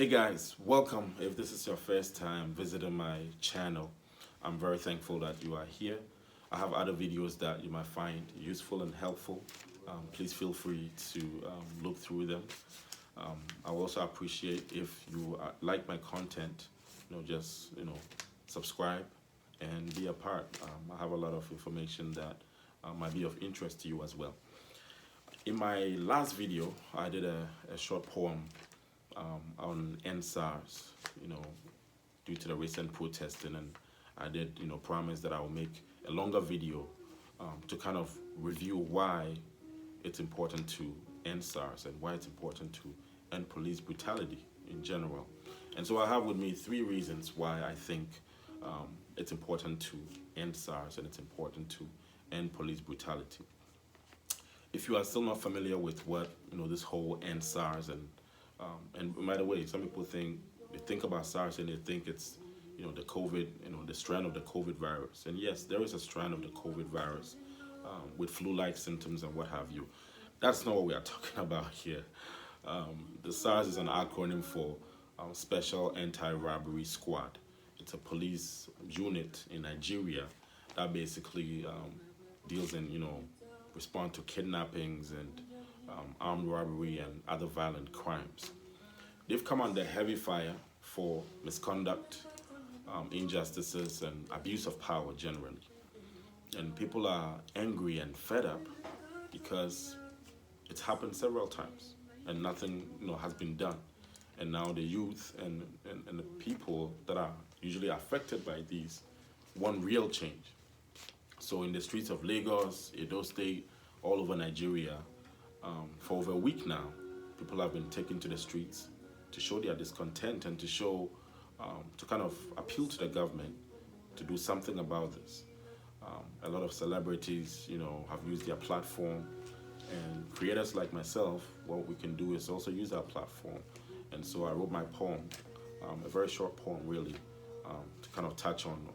Hey guys, welcome. If this is your first time visiting my channel, I'm very thankful that you are here. I have other videos that you might find useful and helpful. Please feel free to look through them. I also appreciate if you like my content, just subscribe and be a part. I have a lot of information that might be of interest to you as well. In my last video, I did a short poem on Sars, due to the recent protesting, and I did, promise that I will make a longer video to kind of review why it's important to end Sars and why it's important to end police brutality in general. And so I have with me 3 reasons why I think it's important to end Sars and it's important to end police brutality. If you are still not familiar with what this whole end Sars and by the way, some people think about SARS and they think it's the COVID, the strand of the COVID virus. And yes, there is a strand of the COVID virus with flu-like symptoms and what have you. That's not what we are talking about here. The SARS is an acronym for Special Anti-Robbery Squad. It's a police unit in Nigeria that basically deals in respond to kidnappings and armed robbery and other violent crimes. They've come under heavy fire for misconduct, injustices, and abuse of power generally. And people are angry and fed up because it's happened several times and nothing has been done. And now the youth and the people that are usually affected by these want real change. So in the streets of Lagos, Edo State, all over Nigeria, for over a week now, people have been taken to the streets to show their discontent and to show, to kind of appeal to the government to do something about this. A lot of celebrities, have used their platform, and creators like myself, what we can do is also use our platform. And so I wrote my poem, a very short poem really, to kind of touch on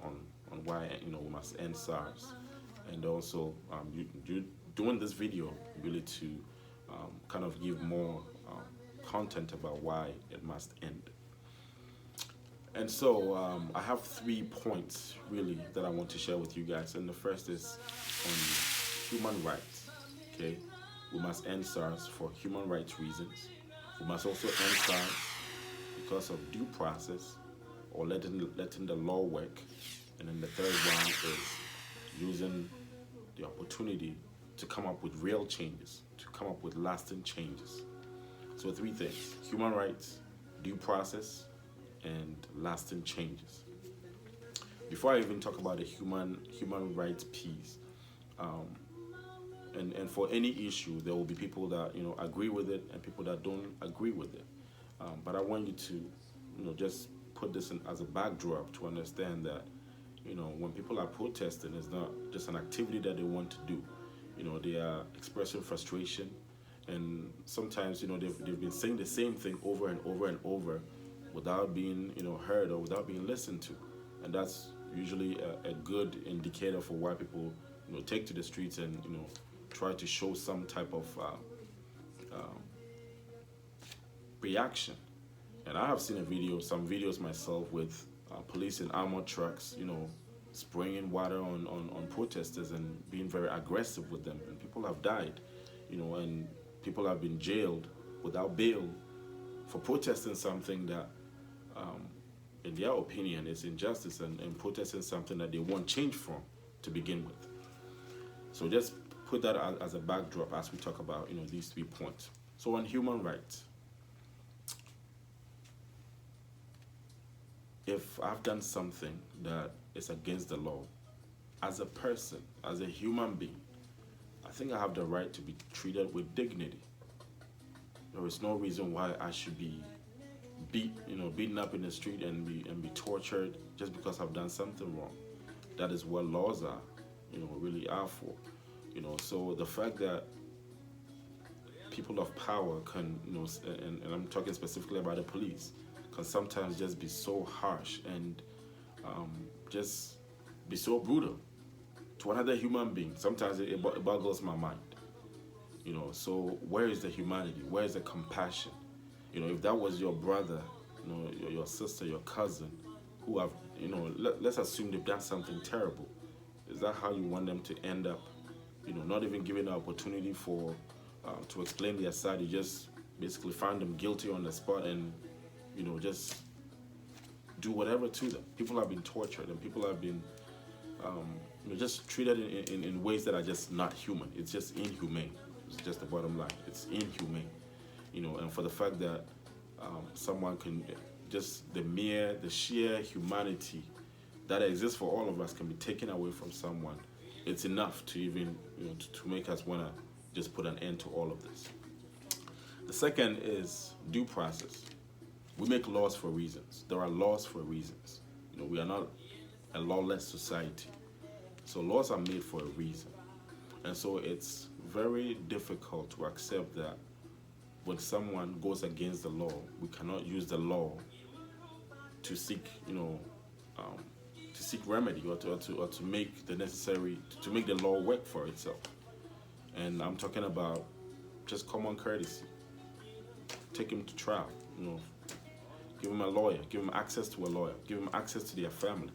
why we must end SARS, and also doing this video really to kind of give more content about why it must end. And so I have 3 points really that I want to share with you guys. And the first is on human rights. Okay, we must end SARS for human rights reasons. We must also end SARS because of due process or letting the law work. And then the third one is using the opportunity to come up with real changes, to come up with lasting changes. So 3 things: human rights, due process, and lasting changes. Before I even talk about the human rights piece, and for any issue, there will be people that agree with it and people that don't agree with it. But I want you to just put this in as a backdrop to understand that when people are protesting, it's not just an activity that they want to do. They are expressing frustration, and sometimes they've been saying the same thing over and over and over without being heard or without being listened to. And that's usually a good indicator for why people take to the streets and try to show some type of reaction. And I have seen some videos myself with police in armored trucks spraying water on protesters and being very aggressive with them, and people have died, and people have been jailed without bail for protesting something that in their opinion is injustice, and protesting something that they want change from to begin with. So just put that as a backdrop as we talk about these 3 points. So on human rights, if I've done something that is against the law, as a person, as a human being, I think I have the right to be treated with dignity. There is no reason why I should be beaten up in the street and be tortured just because I've done something wrong. That is what laws are, really are for. So the fact that people of power can, and I'm talking specifically about the police, can sometimes just be so harsh and just be so brutal to another human being. Sometimes it boggles my mind. So where is the humanity? Where is the compassion? If that was your brother your sister, your cousin, who have, let's assume they've done something terrible. Is that how you want them to end up? Not even given an opportunity for to explain their side. You just basically find them guilty on the spot and just do whatever to them. People have been tortured and people have been just treated in ways that are just not human. It's just inhumane. It's just the bottom line. It's inhumane. And for the fact that someone can just the sheer humanity that exists for all of us can be taken away from someone, it's enough to even to make us want to just put an end to all of this. The second is due process. We make laws for reasons. There are laws for reasons. We are not a lawless society. So laws are made for a reason. And so it's very difficult to accept that when someone goes against the law, we cannot use the law to seek, to seek remedy or to make the necessary, to make the law work for itself. And I'm talking about just common courtesy. Take him to trial, give him a lawyer, give him access to a lawyer, give him access to their family.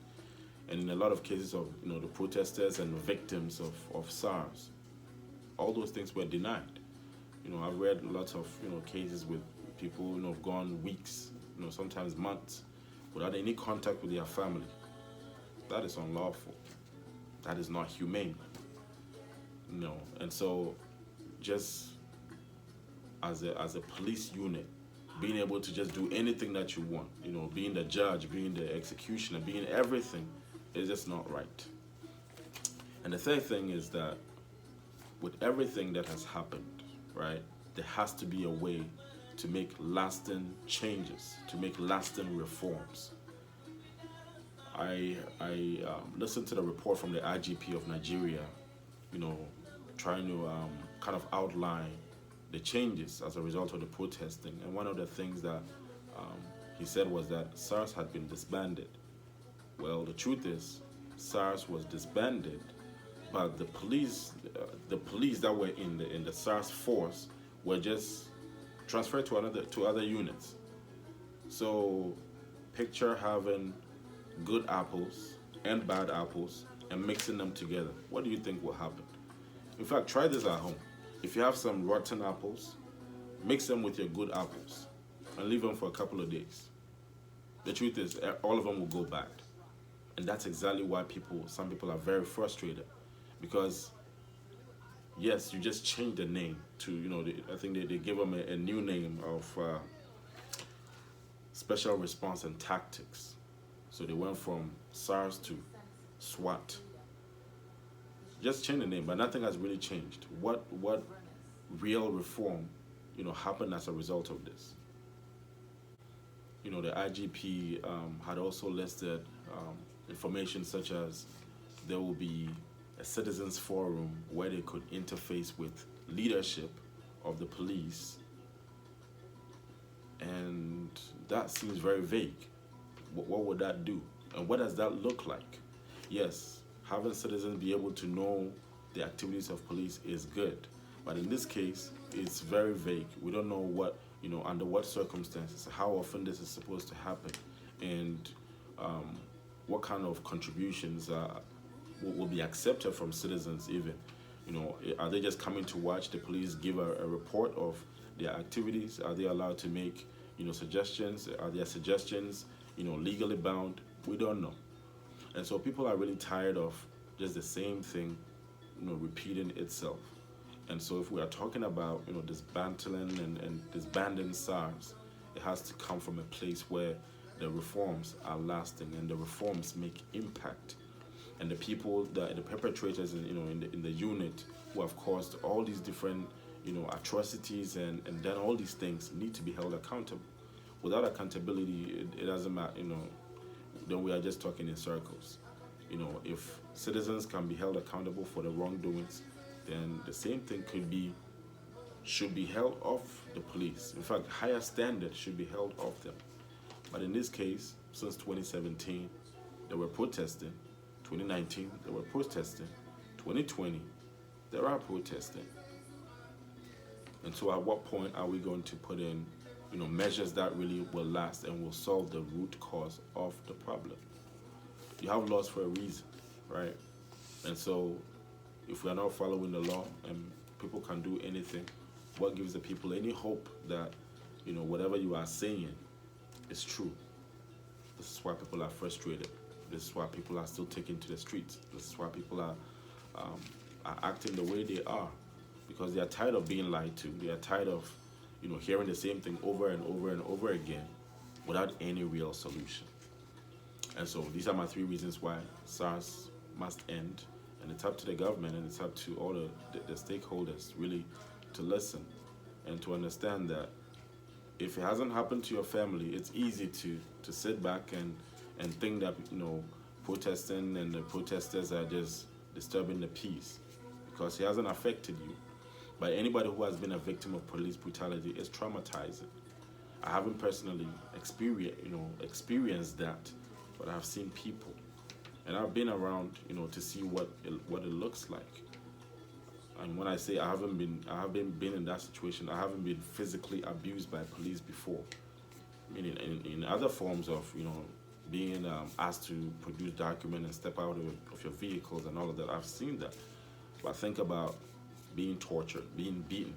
And in a lot of cases of the protesters and the victims of Sars, all those things were denied. I've read lots of cases with people have gone weeks, sometimes months, without any contact with their family. That is unlawful. That is not humane. And so just as a police unit, being able to just do anything that you want, being the judge, being the executioner, being everything, is just not right. And the third thing is that with everything that has happened, right, there has to be a way to make lasting changes, to make lasting reforms. I listened to the report from the IGP of Nigeria, trying to kind of outline the changes as a result of the protesting. And one of the things that he said was that SARS had been disbanded. Well, the truth is, SARS was disbanded, but the police that were in the SARS force were just transferred to other units. So, picture having good apples and bad apples and mixing them together. What do you think will happen? In fact, try this at home. If you have some rotten apples, mix them with your good apples and leave them for a couple of days. The truth is, all of them will go bad. And that's exactly why some people are very frustrated. Because, yes, you just changed the name to, I think they give them a new name of Special Response and Tactics. So they went from SARS to SWAT. Just change the name, but nothing has really changed. What real reform, happened as a result of this? The IGP had also listed information such as there will be a citizens forum where they could interface with leadership of the police, and that seems very vague. What would that do? And what does that look like? Yes, having citizens be able to know the activities of police is good, but in this case, it's very vague. We don't know what, under what circumstances, how often this is supposed to happen, and what kind of contributions will be accepted from citizens even. Are they just coming to watch the police give a report of their activities? Are they allowed to make, suggestions? Are their suggestions, legally bound? We don't know. And so people are really tired of just the same thing, repeating itself. And so if we are talking about, dismantling and disbanding SARS, it has to come from a place where the reforms are lasting and the reforms make impact. And the people, the perpetrators, in the unit who have caused all these different, atrocities and done all these things need to be held accountable. Without accountability, it doesn't matter, then we are just talking in circles. If citizens can be held accountable for the wrongdoings, then the same thing should be held off the police. In fact, higher standards should be held off them. But in this case, since 2017, they were protesting. 2019, they were protesting. 2020, they are protesting. And so at what point are we going to put in, measures that really will last and will solve the root cause of the problem. You have laws for a reason, right? And so if we are not following the law and people can do anything, what gives the people any hope that, whatever you are saying is true? This is why people are frustrated. This is why people are still taking to the streets. This is why people are acting the way they are, because they are tired of being lied to. They are tired of, hearing the same thing over and over and over again without any real solution. And so these are my 3 reasons why SARS must end. And it's up to the government and it's up to all the stakeholders really to listen and to understand that if it hasn't happened to your family, it's easy to sit back and think that, protesting and the protesters are just disturbing the peace, because it hasn't affected you. But anybody who has been a victim of police brutality is traumatizing. I haven't personally experienced that, but I've seen people, and I've been around, to see what it looks like. And when I say I haven't been in that situation, I haven't been physically abused by police before. I mean, in other forms of, being asked to produce documents and step out of your vehicles and all of that, I've seen that. But think about being tortured, being beaten,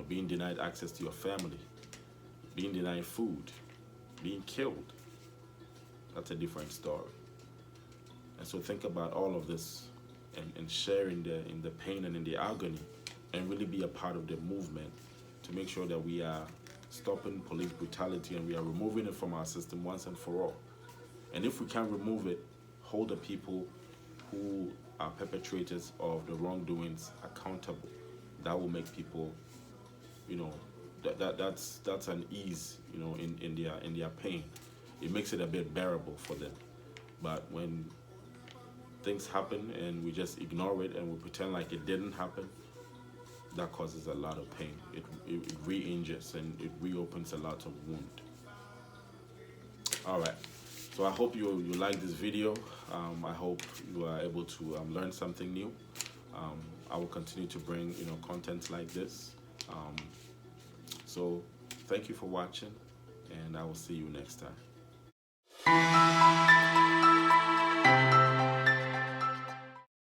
being denied access to your family, being denied food, being killed. That's a different story. And so think about all of this and share in the pain and in the agony, and really be a part of the movement to make sure that we are stopping police brutality and we are removing it from our system once and for all. And if we can remove it, hold the people who are perpetrators of the wrongdoings accountable. That will make people, that's an ease, in their pain. It makes it a bit bearable for them. But when things happen and we just ignore it and we pretend like it didn't happen, that causes a lot of pain. It re-injures and it reopens a lot of wound. All right. So I hope you like this video. I hope you are able to learn something new. I will continue to bring content like this. So thank you for watching, and I will see you next time.